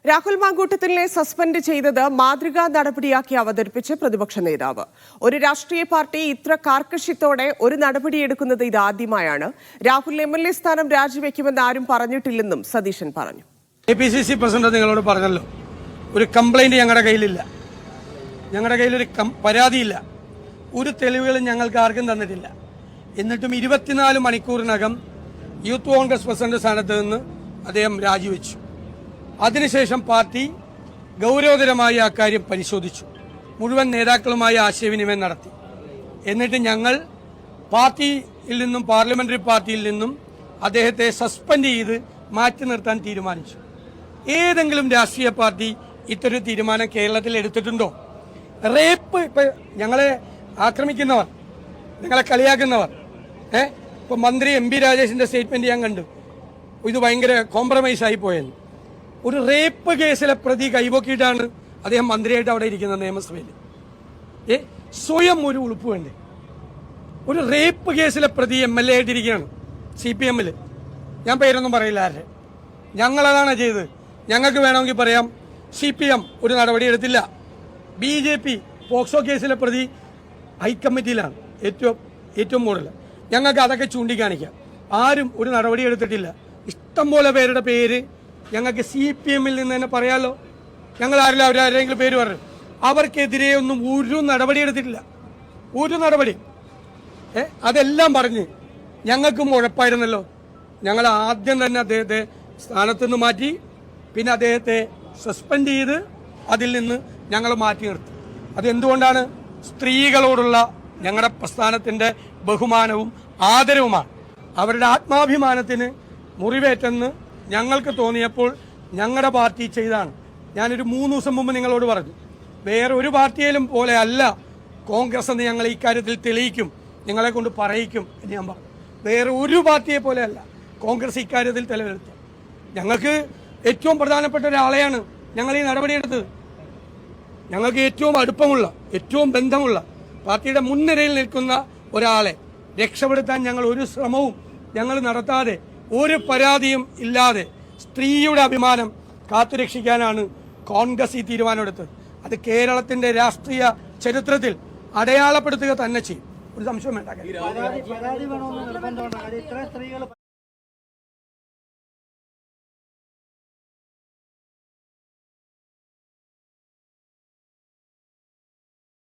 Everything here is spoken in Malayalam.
രാഹുൽ മാങ്കൂട്ടത്തിലിനെ സസ്പെൻഡ് ചെയ്തത് മാതൃകാ നടപടിയാക്കി അവതരിപ്പിച്ച് പ്രതിപക്ഷ നേതാവ്. ഒരു രാഷ്ട്രീയ പാർട്ടി ഇത്ര കാർക്കശ്യത്തോടെ ഒരു നടപടിയെടുക്കുന്നത് ഇതാദ്യമായാണ്. രാഹുൽ MLA സ്ഥാനം രാജിവെക്കുമെന്ന് ആരും പറഞ്ഞിട്ടില്ലെന്നും സതീശൻ പറഞ്ഞു. APCC പ്രസിഡന്റ് നിങ്ങളോട് പറഞ്ഞല്ലോ, ഒരു കംപ്ലൈന്റ് ഞങ്ങളുടെ കയ്യിലില്ല, ഞങ്ങളുടെ കയ്യിലൊരു പരാതിയില്ല, ഒരു തെളിവുകളും ഞങ്ങൾക്ക് ആർക്കും തന്നിട്ടില്ല. എന്നിട്ടും 24 മണിക്കൂറിനകം യൂത്ത് കോൺഗ്രസ് പ്രസിഡന്റ് സ്ഥാനത്ത് നിന്ന് അദ്ദേഹം രാജിവെച്ചു. അതിനുശേഷം പാർട്ടി ഗൗരവതരമായി ആ കാര്യം പരിശോധിച്ചു, മുഴുവൻ നേതാക്കളുമായി ആശയവിനിമയം നടത്തി. എന്നിട്ട് ഞങ്ങൾ പാർട്ടിയിൽ നിന്നും പാർലമെന്ററി പാർട്ടിയിൽ നിന്നും അദ്ദേഹത്തെ സസ്പെൻഡ് ചെയ്ത് മാറ്റി നിർത്താൻ തീരുമാനിച്ചു. ഏതെങ്കിലും രാഷ്ട്രീയ പാർട്ടി ഇത്തരം തീരുമാനം കേരളത്തിൽ എടുത്തിട്ടുണ്ടോ? റേപ്പ് ഞങ്ങളെ ആക്രമിക്കുന്നവർ, ഞങ്ങളെ കളിയാക്കുന്നവർ, ഇപ്പൊ മന്ത്രി MP രാജേഷിന്റെ സ്റ്റേറ്റ്മെന്റ് ഞാൻ കണ്ടു, ഇത് ഭയങ്കര കോംപ്രമൈസ് ആയി പോയെന്ന്. ഒരു റേപ്പ് കേസിലെ പ്രതി കൈപൊക്കിയിട്ടാണ് അദ്ദേഹം മന്ത്രിയായിട്ട് അവിടെ ഇരിക്കുന്നത് നിയമസഭയിൽ. സ്വയം ഒരു ഉളുപ്പ് വേണ്ടേ? ഒരു റേപ്പ് കേസിലെ പ്രതി MLA ആയിട്ടിരിക്കുകയാണ് CPM-ൽ. ഞാൻ പേരൊന്നും പറയില്ല ആരുടെ. ഞങ്ങളതാണ് ചെയ്തത്. ഞങ്ങൾക്ക് വേണമെങ്കിൽ പറയാം, CPM ഒരു നടപടി എടുത്തില്ല. BJP പോക്സോ കേസിലെ പ്രതി ഹൈക്കമ്മിറ്റിയിലാണ്, ഏറ്റവും കൂടുതൽ. ഞങ്ങൾക്ക് അതൊക്കെ ചൂണ്ടിക്കാണിക്കാം. ആരും ഒരു നടപടി എടുത്തിട്ടില്ല. ഇഷ്ടംപോലെ പേരുടെ പേര് ഞങ്ങൾക്ക് CPM-ൽ നിന്ന് തന്നെ പറയാലോ. ഞങ്ങൾ അവരാരെങ്കിലും പേര് പറഞ്ഞു, അവർക്കെതിരെ ഒന്നും ഒരു നടപടി എടുത്തിട്ടില്ല, ഒരു നടപടി. അതെല്ലാം പറഞ്ഞ് ഞങ്ങൾക്കും ഉഴപ്പായിരുന്നല്ലോ. ഞങ്ങൾ ആദ്യം തന്നെ അദ്ദേഹത്തെ സ്ഥാനത്തുനിന്ന് മാറ്റി, പിന്നെ അദ്ദേഹത്തെ സസ്പെൻഡ് ചെയ്ത് അതിൽ നിന്ന് ഞങ്ങൾ മാറ്റി നിർത്തി. അതെന്തുകൊണ്ടാണ്? സ്ത്രീകളോടുള്ള ഞങ്ങളുടെ പ്രസ്ഥാനത്തിന്റെ ബഹുമാനവും ആദരവുമാണ്. അവരുടെ ആത്മാഭിമാനത്തിന് മുറിവേറ്റെന്ന് ഞങ്ങൾക്ക് തോന്നിയപ്പോൾ ഞങ്ങളുടെ പാർട്ടി ചെയ്താണ്. ഞാനൊരു 3 ദിവസം മുമ്പ് നിങ്ങളോട് പറഞ്ഞു, വേറെ ഒരു പാർട്ടിയിലും പോലെ അല്ല കോൺഗ്രസ് എന്ന് ഞങ്ങൾ ഈ കാര്യത്തിൽ തെളിയിക്കും, നിങ്ങളെ കൊണ്ട് പറയിക്കും എന്ന് ഞാൻ പറഞ്ഞു. വേറെ ഒരു പാർട്ടിയെ പോലെയല്ല കോൺഗ്രസ് ഇക്കാര്യത്തിൽ തെളിവെടുത്തത്. ഞങ്ങൾക്ക് ഏറ്റവും പ്രധാനപ്പെട്ട ഒരാളെയാണ് ഞങ്ങൾ ഈ നടപടിയെടുത്തത്. ഞങ്ങൾക്ക് ഏറ്റവും അടുപ്പമുള്ള, ഏറ്റവും ബന്ധമുള്ള, പാർട്ടിയുടെ മുൻനിരയിൽ നിൽക്കുന്ന ഒരാളെ രക്ഷപ്പെടുത്താൻ ഞങ്ങൾ ഒരു ശ്രമവും ഞങ്ങൾ നടത്താതെ, ഒരു പരാതിയും ഇല്ലാതെ സ്ത്രീയുടെ അഭിമാനം കാത്തുരക്ഷിക്കാനാണ് കോൺഗ്രസ് ഈ തീരുമാനമെടുത്തത്. അത് കേരളത്തിന്റെ രാഷ്ട്രീയ ചരിത്രത്തിൽ അടയാളപ്പെടുത്തുക തന്നെ ചെയ്യും. ഒരു സംശയം വേണ്ട.